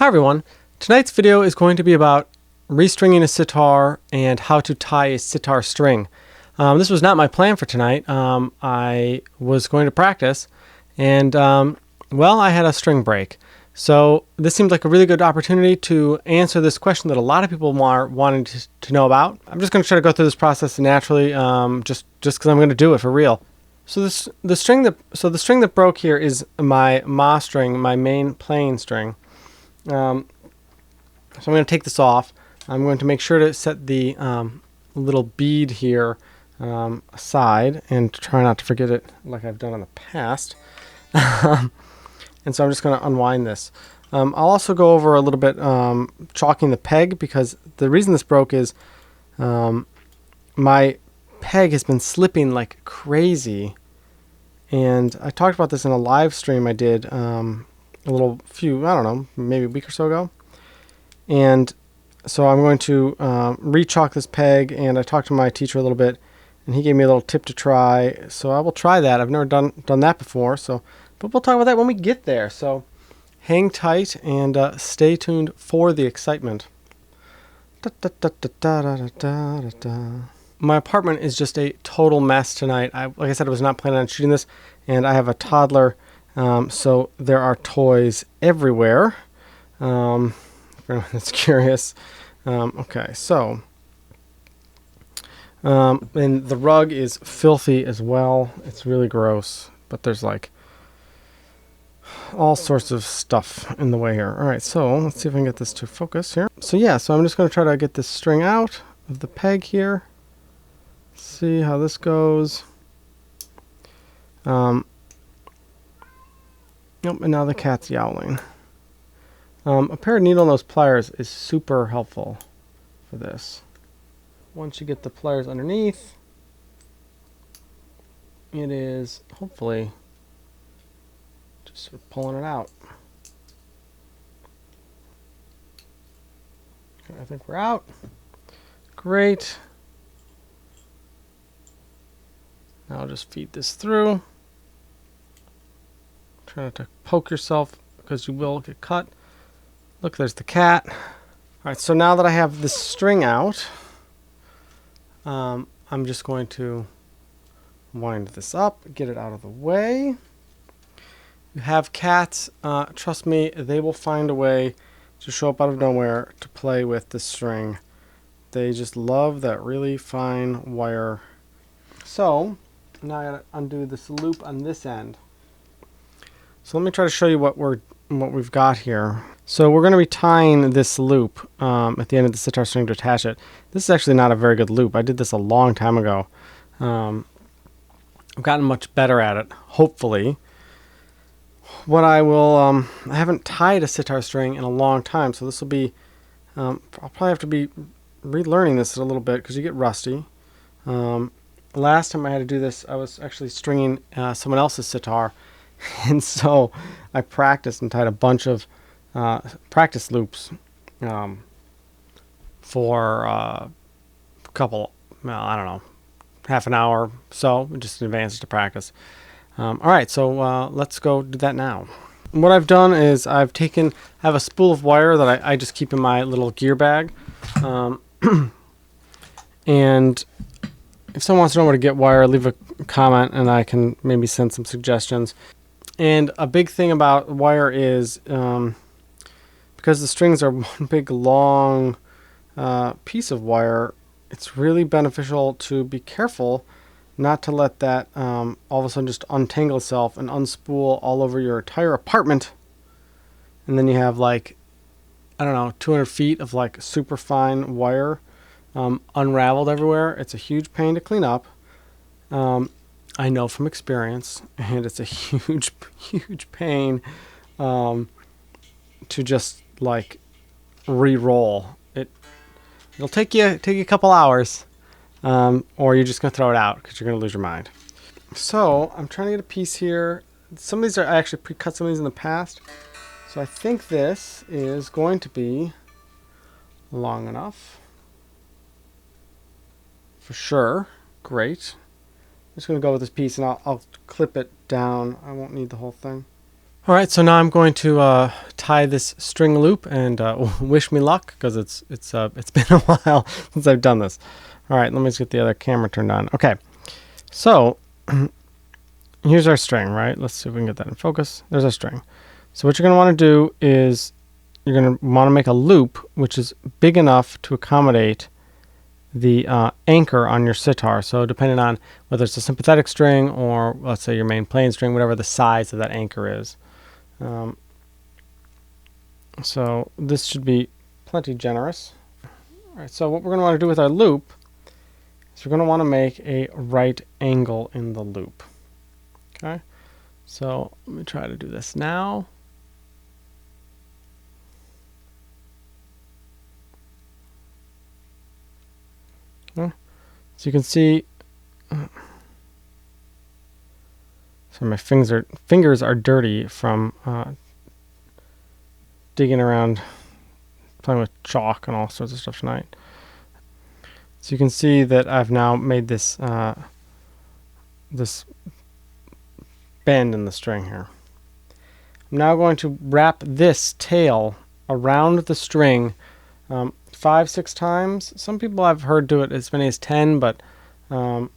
Hi everyone, tonight's video is going to be about restringing a sitar and how to tie a sitar string. This was not my plan for tonight. I was going to practice and well, I had a string break. So this seemed like a really good opportunity to answer this question that a lot of people are wanting to know about. I'm just going to try to go through this process naturally, just because I'm going to do it for real. So the string that broke here is my Ma string, my main playing string. So I'm going to take this off. I'm going to make sure to set the little bead here aside and try not to forget it like I've done in the past. And so I'm just going to unwind this. I'll also go over a little bit chalking the peg, because the reason this broke is my peg has been slipping like crazy. And I talked about this in a live stream I did I don't know, maybe a week or so ago. And so I'm going to re-chalk this peg, and I talked to my teacher a little bit, and he gave me a little tip to try. So I will try that. I've never done that before, but we'll talk about that when we get there. So hang tight and stay tuned for the excitement. My apartment is just a total mess tonight. Like I said, I was not planning on shooting this, and I have a toddler, so there are toys everywhere. If anyone that's curious. Okay, so and the rug is filthy as well. It's really gross, but there's like all sorts of stuff in the way here. All right, so let's see if I can get this to focus here. So I'm just going to try to get this string out of the peg here. See how this goes. Nope, and now the cat's yowling. A pair of needle nose pliers is super helpful for this. Once you get the pliers underneath, it is hopefully just sort of pulling it out. Okay, I think we're out. Great. Now I'll just feed this through. Try not to poke yourself because you will get cut. Look, there's the cat. All right, so now that I have this string out, I'm just going to wind this up, get it out of the way. You have cats, trust me, they will find a way to show up out of nowhere to play with the string. They just love that really fine wire. So now I gotta undo this loop on this end. So let me try to show you what we've got here. So we're going to be tying this loop at the end of the sitar string to attach it. This is actually not a very good loop. I did this a long time ago. I've gotten much better at it, hopefully. What I haven't tied a sitar string in a long time, so this will be, I'll probably have to be relearning this a little bit because you get rusty. Last time I had to do this, I was actually stringing someone else's sitar. And so I practiced and tied a bunch of practice loops for a couple, I don't know, half an hour. So just in advance to practice. All right, so let's go do that now. What I've done is I have a spool of wire that I just keep in my little gear bag. And if someone wants to know where to get wire, leave a comment and I can maybe send some suggestions. And a big thing about wire is because the strings are one big long piece of wire, it's really beneficial to be careful not to let that all of a sudden just untangle itself and unspool all over your entire apartment. And then you have like, I don't know, 200 feet of like super fine wire unraveled everywhere. It's a huge pain to clean up. I know from experience, and it's a huge, huge pain to just like re-roll. It'll take you a couple hours, or you're just gonna throw it out because you're gonna lose your mind. So I'm trying to get a piece here. Some of these I actually pre-cut some of these in the past, so I think this is going to be long enough for sure. Great. I'm just going to go with this piece and I'll clip it down. I won't need the whole thing. All right, so now I'm going to tie this string loop and wish me luck, because it's been a while since I've done this. All right, let me just get the other camera turned on. Okay, so here's our string, right? Let's see if we can get that in focus. There's our string. So what you're going to want to do is you're going to want to make a loop which is big enough to accommodate the anchor on your sitar. So depending on whether it's a sympathetic string or let's say your main plain string, whatever the size of that anchor is. So this should be plenty generous. All right, so what we're going to want to do with our loop is we're going to want to make a right angle in the loop. Okay, so let me try to do this now. Okay. So you can see, so my fingers are dirty from digging around, playing with chalk and all sorts of stuff tonight. So you can see that I've now made this this bend in the string here. I'm now going to wrap this tail around the string 5-6 times. Some people I've heard do it as many as 10, but I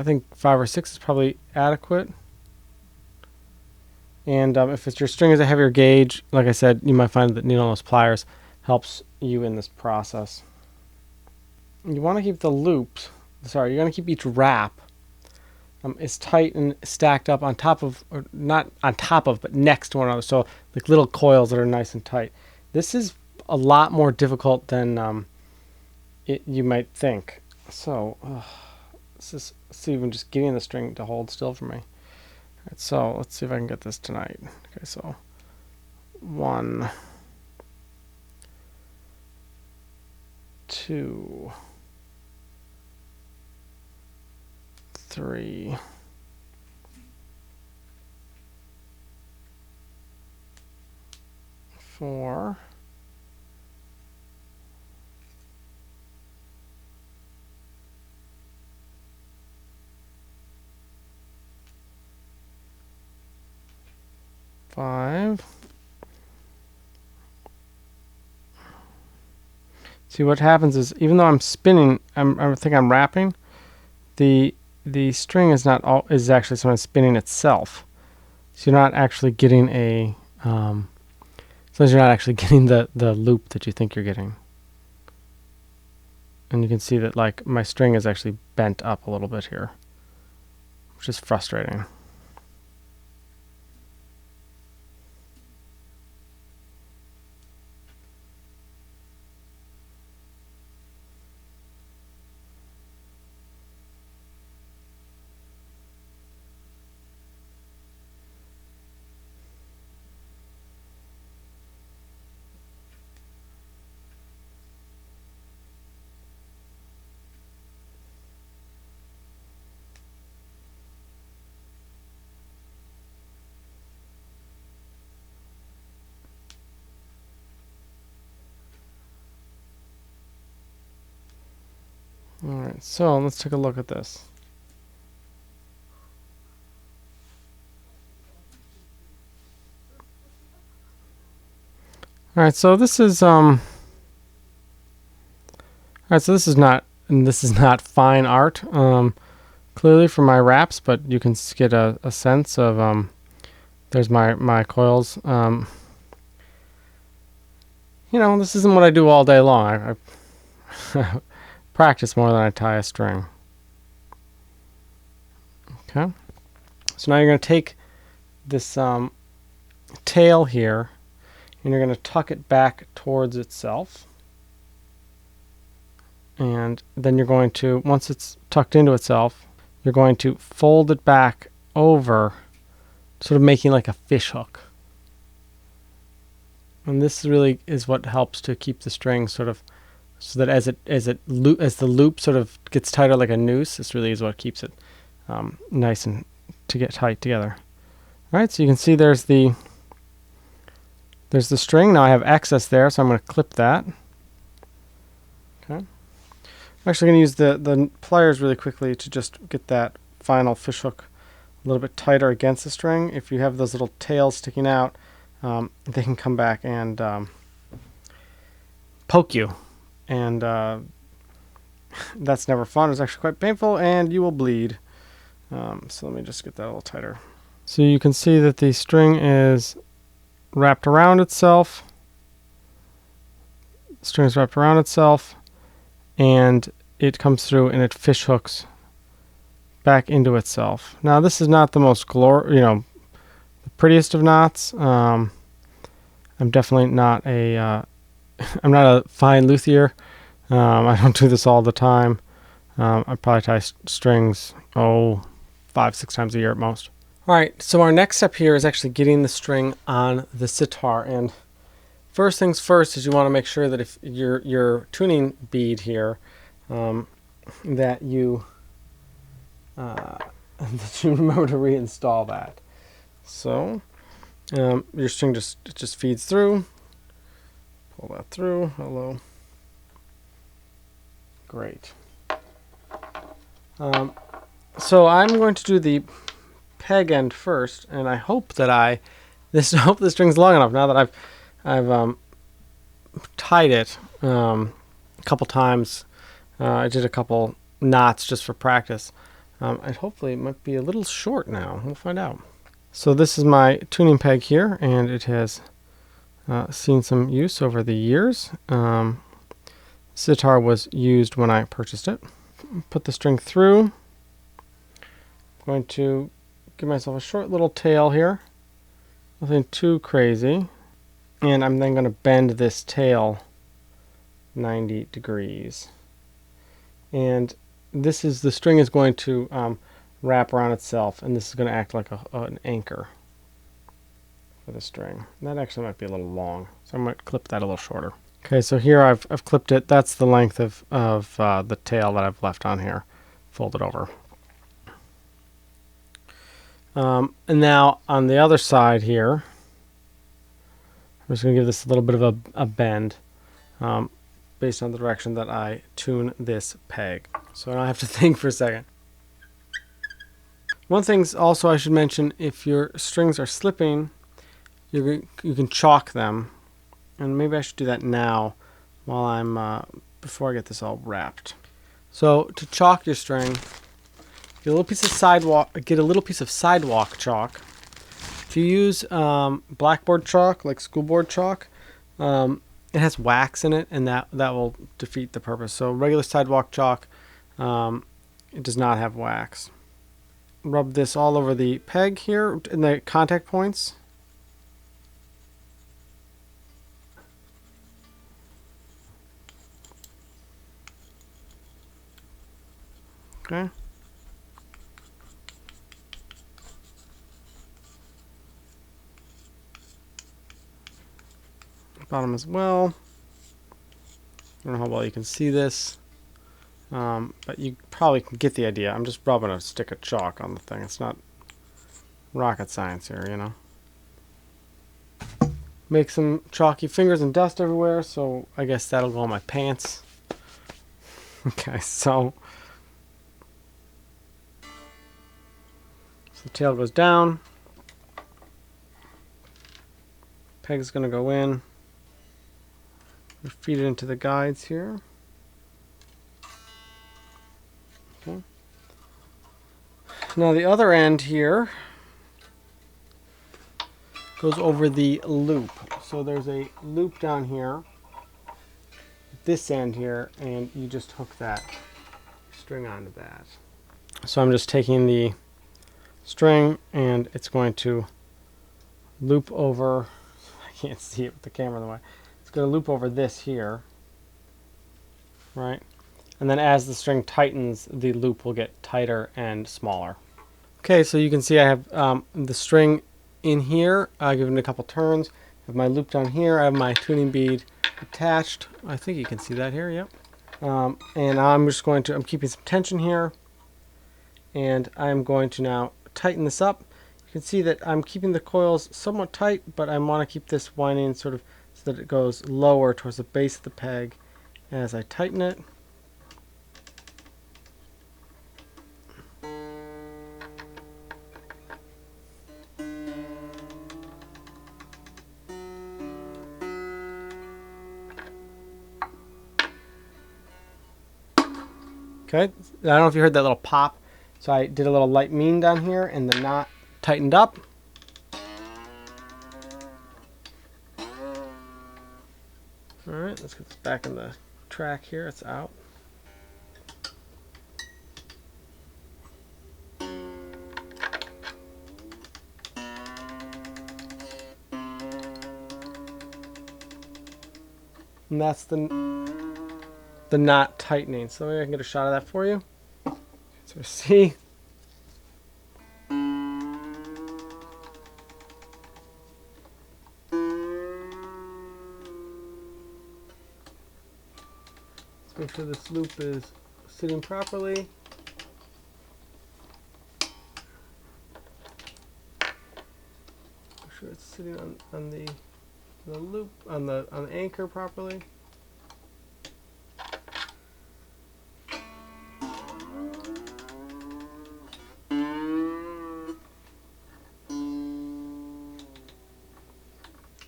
think 5 or 6 is probably adequate. And if your string is a heavier gauge, like I said, you might find that needle nose pliers helps you in this process. You want to keep the loops, you're going to keep each wrap as tight and stacked up on top of, or not on top of, but next to one another. So like little coils that are nice and tight. This is a lot more difficult than you might think. So let's see if I'm just getting the string to hold still for me. Right, so let's see if I can get this tonight. Okay, so 1, 2, 3, 4, 5. See, what happens is, even though I'm spinning, I think I'm wrapping, the string is actually sometimes spinning itself. So you're not actually getting a sometimes you're not actually getting the loop that you think you're getting. And you can see that like my string is actually bent up a little bit here, which is frustrating. Alright, so let's take a look at this. Alright, so this is not fine art, clearly for my wraps, but you can get a sense of there's my coils. You know, this isn't what I do all day long. I practice more than I tie a string. Okay, so now you're going to take this tail here and you're going to tuck it back towards itself, and then you're going to, once it's tucked into itself, you're going to fold it back over, sort of making like a fish hook. And this really is what helps to keep the string sort of, so that as the loop sort of gets tighter like a noose, this really is what keeps it nice and to get tight together. All right, so you can see there's the string. Now I have excess there, so I'm going to clip that. Okay, I'm actually going to use the pliers really quickly to just get that final fishhook a little bit tighter against the string. If you have those little tails sticking out, they can come back and poke you, and that's never fun. It's actually quite painful, and you will bleed. So let me just get that a little tighter. So you can see that the string is wrapped around itself. The string is wrapped around itself, and it comes through and it fish hooks back into itself. Now this is not the most the prettiest of knots. I'm definitely not a I'm not a fine luthier. I don't do this all the time. I probably tie strings 5-6 times a year at most. All right, so our next step here is actually getting the string on the sitar. And first things first is you want to make sure that if your tuning bead here, that you remember to reinstall that. So your string just feeds through. Pull that through. Hello. Great. So I'm going to do the peg end first, and I hope that hope the string's long enough now that I've tied it a couple times. I did a couple knots just for practice, and hopefully it might be a little short now. We'll find out. So this is my tuning peg here, and it has seen some use over the years. Sitar was used when I purchased it. Put the string through. I'm going to give myself a short little tail here, nothing too crazy, and I'm then going to bend this tail 90 degrees. And the string is going to wrap around itself, and this is going to act like an anchor for the string. And that actually might be a little long, so I might clip that a little shorter. Okay, so here I've clipped it. That's the length of the tail that I've left on here, folded over. And now on the other side here, I'm just going to give this a little bit of a bend based on the direction that I tune this peg. So I don't have to think for a second. One thing also I should mention, if your strings are slipping, you can chalk them. And maybe I should do that now while I'm before I get this all wrapped. So to chalk your string, get a little piece of sidewalk chalk. If you use blackboard chalk, like schoolboard chalk, it has wax in it, and that will defeat the purpose. So regular sidewalk chalk, it does not have wax. Rub this all over the peg here in the contact points. Okay. Bottom as well. I don't know how well you can see this, but you probably can get the idea. I'm just rubbing a stick of chalk on the thing. It's not rocket science here, you know. Make some chalky fingers and dust everywhere, so I guess that'll go on my pants. Okay, so the tail goes down. Peg's going to go in. Feed it into the guides here. Okay. Now the other end here goes over the loop. So there's a loop down here, this end here, and you just hook that string onto that. So I'm just taking the string, and it's going to loop over. I can't see it with the camera in the way. It's going to loop over this here, right? And then as the string tightens, the loop will get tighter and smaller. Okay, so you can see I have the string in here. I'll give it a couple turns. I have my loop down here. I have my tuning bead attached. I think you can see that here, yep. And I'm keeping some tension here. And I'm going to now tighten this up. You can see that I'm keeping the coils somewhat tight, but I want to keep this winding sort of so that it goes lower towards the base of the peg as I tighten it. Okay, I don't know if you heard that little pop. So I did a little light mean down here, and the knot tightened up. All right, let's get this back in the track here. It's out. And that's the knot tightening. So maybe I can get a shot of that for you. So see. Let's make sure this loop is sitting properly. Make sure it's sitting on the loop, on the anchor properly.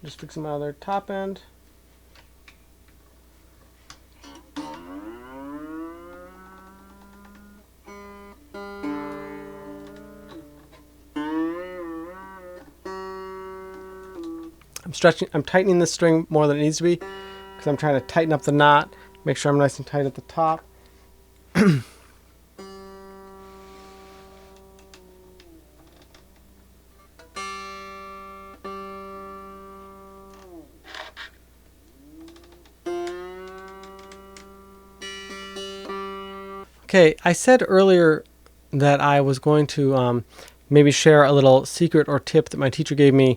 Just fix them out of their top end. I'm tightening this string more than it needs to be because I'm trying to tighten up the knot, make sure I'm nice and tight at the top. Okay, I said earlier that I was going to maybe share a little secret or tip that my teacher gave me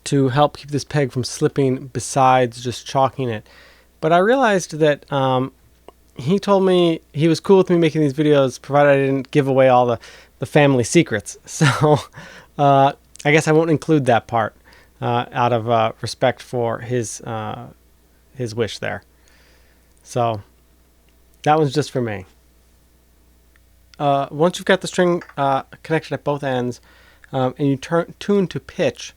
to help keep this peg from slipping besides just chalking it. But I realized that he told me he was cool with me making these videos provided I didn't give away all the family secrets. So I guess I won't include that part out of respect for his wish there. So that one's just for me. Once you've got the string connected at both ends and you tune to pitch,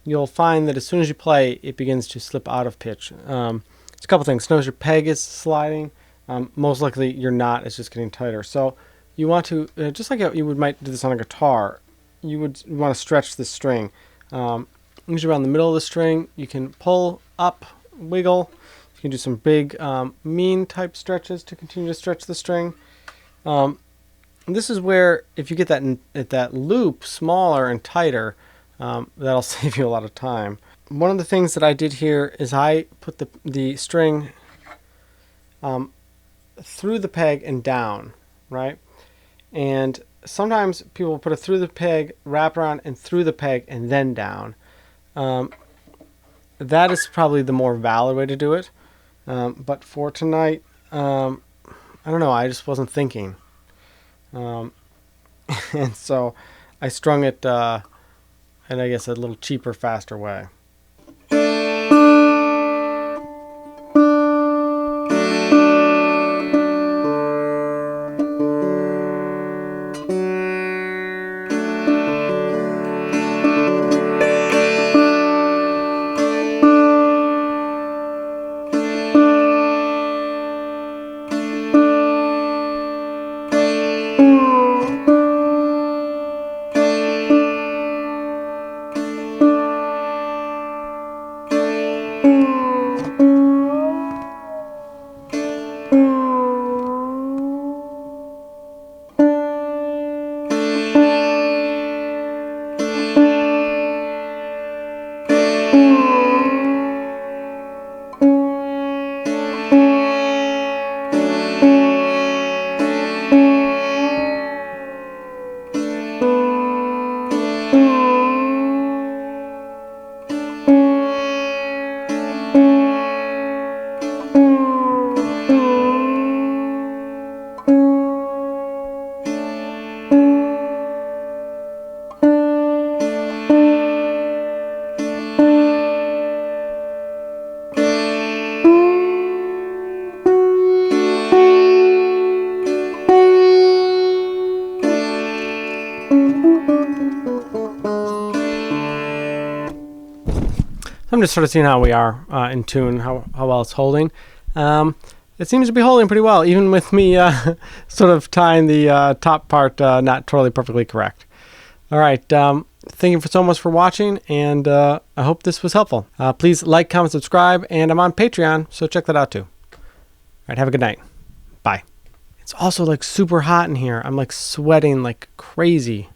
you'll find that as soon as you play, it begins to slip out of pitch. It's a couple things. Notice your peg is sliding. Most likely your knot is just getting tighter. So you want to, just like you might do this on a guitar, you would want to stretch the string. Usually around the middle of the string, you can pull up, wiggle. You can do some big mean type stretches to continue to stretch the string. This is where, if you get that loop smaller and tighter, that'll save you a lot of time. One of the things that I did here is I put the string through the peg and down, right? And sometimes people put it through the peg, wrap around, and through the peg, and then down. That is probably the more valid way to do it. But for tonight, I don't know, I just wasn't thinking. And so I strung it and I guess a little cheaper, faster way. I'm just sort of seeing how we are in tune, how well it's holding. it seems to be holding pretty well, even with me sort of tying the top part not totally perfectly correct. All right. Thank you so much for watching, and I hope this was helpful. Please like, comment, subscribe, and I'm on Patreon, so check that out too. All right. Have a good night. Bye. It's also like super hot in here. I'm like sweating like crazy.